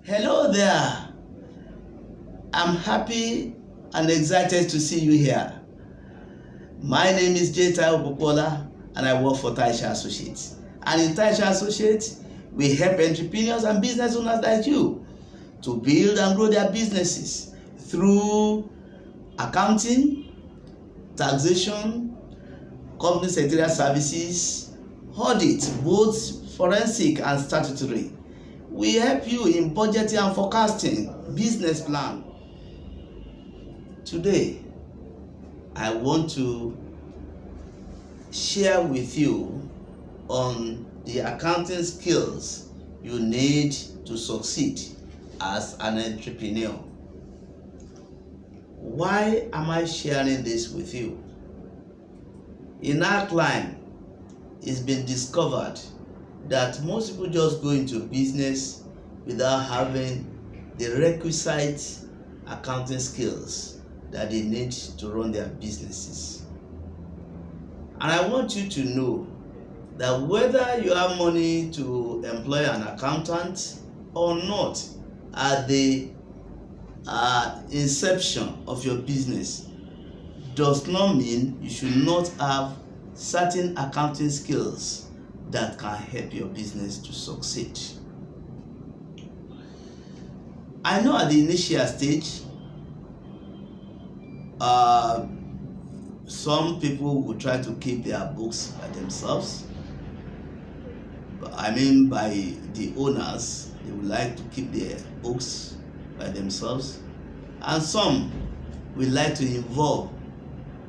Hello there. I'm happy and excited to see you here. My name is J. Taiwo Popola and I work for Taisha Associates. And in Taisha Associates, we help entrepreneurs and business owners like you to build and grow their businesses through accounting, taxation, company secretarial services, audit, both forensic and statutory. We help you in budgeting and forecasting, business plan. Today, I want to share with you on the accounting skills you need to succeed as an entrepreneur. Why am I sharing this with you? In our climb, it's been discovered that most people just go into business without having the requisite accounting skills that they need to run their businesses. And I want you to know that whether you have money to employ an accountant or not at the inception of your business does not mean you should not have certain accounting skills that can help your business to succeed. I know at the initial stage, some people will try to keep their books by themselves. I mean, by the owners, they would like to keep their books by themselves. And some will like to involve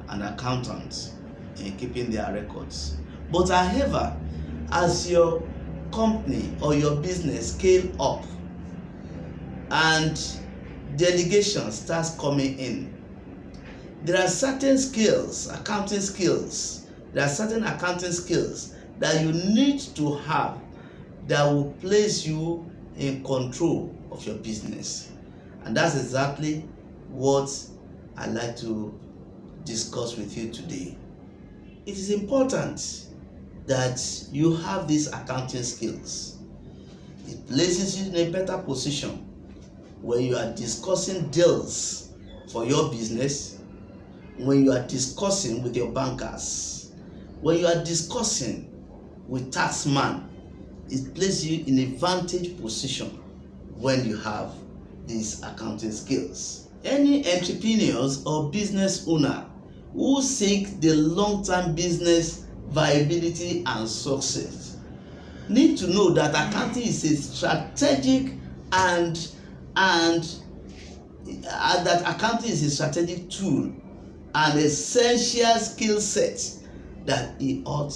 an accountant in keeping their records. But however, as your company or your business scale up and delegation starts coming in, there are certain skills, accounting skills, that you need to have that will place you in control of your business. And that's exactly what I'd like to discuss with you today. It is important that you have these accounting skills. It places you in a better position when you are discussing deals for your business, when you are discussing with your bankers, when you are discussing with taxman. It places you in a vantage position when you have these accounting skills. Any entrepreneurs or business owner who seek the long-term business viability and success need to know that accounting is a strategic that accounting is a strategic tool and essential skill set that he ought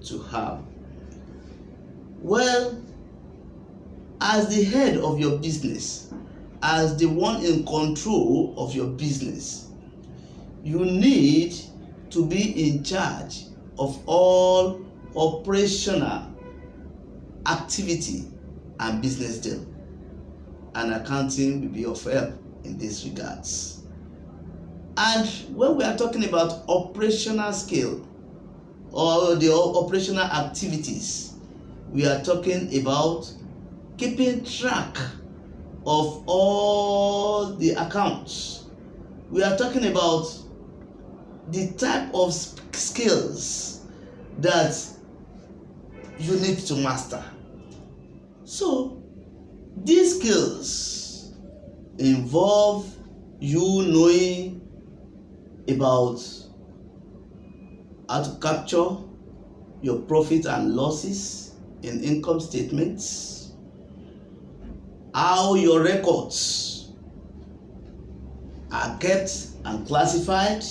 to have. Well, as the head of your business, as the one in control of your business, you need to be in charge of all operational activity and business deal, and accounting will be of help in these regards. And when we are talking about operational skill or the operational activities, we are talking about keeping track of all the accounts. We are talking about the type of skills that you need to master. So these skills involve you knowing about how to capture your profit and losses in income statements, how your records are kept and classified,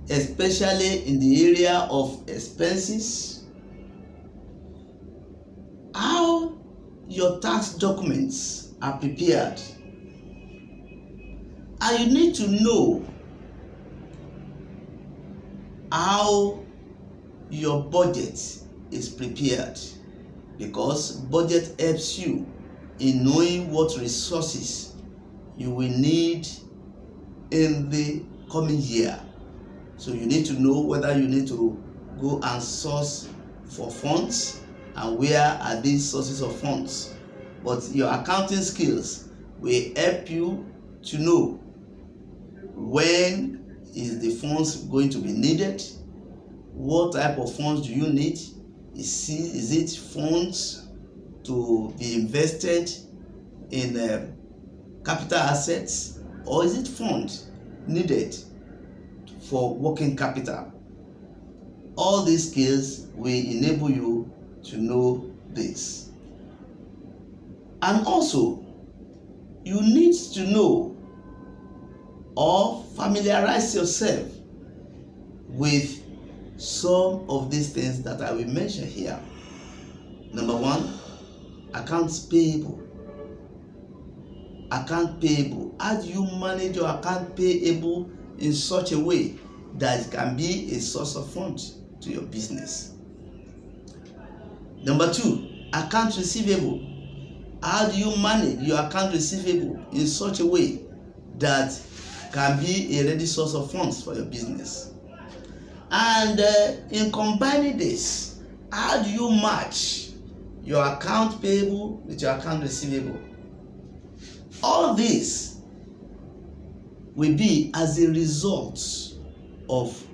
especially in the area of expenses, how your tax documents are prepared, and you need to know how your budget is prepared, because budget helps you in knowing what resources you will need in the coming year. So you need to know whether you need to go and source for funds and where are these sources of funds. but your accounting skills will help you to know when is the funds going to be needed, what type of funds do you need, is it funds to be invested in capital assets, or is it funds needed for working capital. All these skills will enable you to know this. And also, you need to know or familiarize yourself with some of these things that I will mention here. Number one, accounts payable. Account payable. How do you manage your account payable in such a way that it can be a source of funds to your business? Number two, account receivable. How do you manage your account receivable in such a way that can be a ready source of funds for your business? And in combining this, how do you match your account payable with your account receivable? All this will be as a result of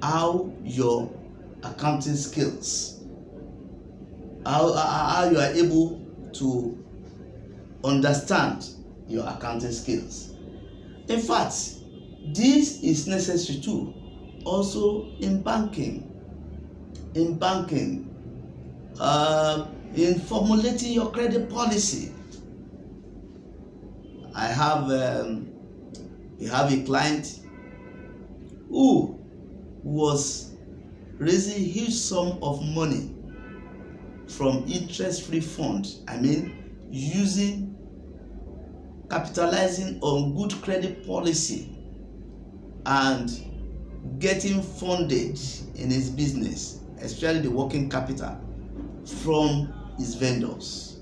how your accounting skills, how you are able to understand your accounting skills. In fact, this is necessary too also in banking. In formulating your credit policy. We have a client who was raising huge sum of money from interest-free funds. Capitalizing on good credit policy and getting funded in his business, especially the working capital, from his vendors.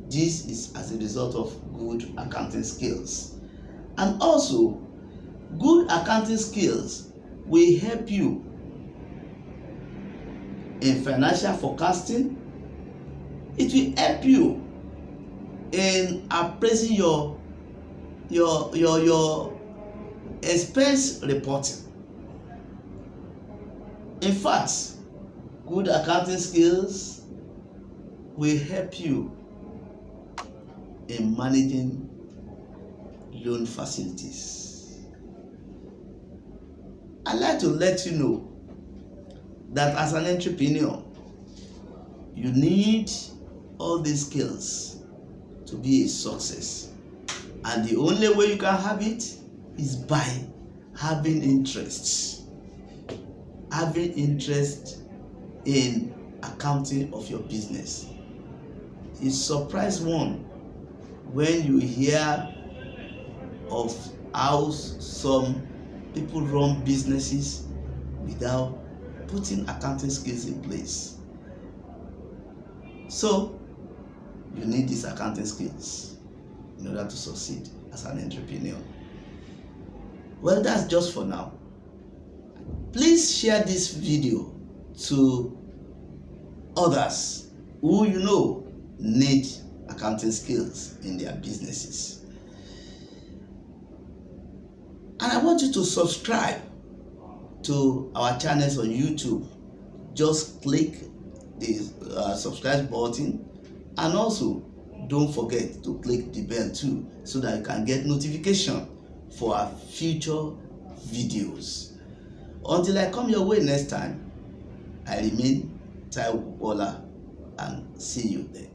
This is as a result of good accounting skills. And also, good accounting skills will help you in financial forecasting. It will help you in appraising your expense reporting. In fact, good accounting skills will help you in managing loan facilities. I'd like to let you know that as an entrepreneur, you need all these skills to be a success. And the only way you can have it is by having interest. Having interest in accounting of your business. It surprise one when you hear of how some people run businesses without putting accounting skills in place. So, you need these accounting skills in order to succeed as an entrepreneur. Well, that's just for now. Please share this video to others who you know need accounting skills in their businesses. And I want you to subscribe to our channels on YouTube. Just click the subscribe button, and also don't forget to click the bell too, so that you can get notification for our future videos. Until I come your way next time, I remain Taiwo Bola, and see you there.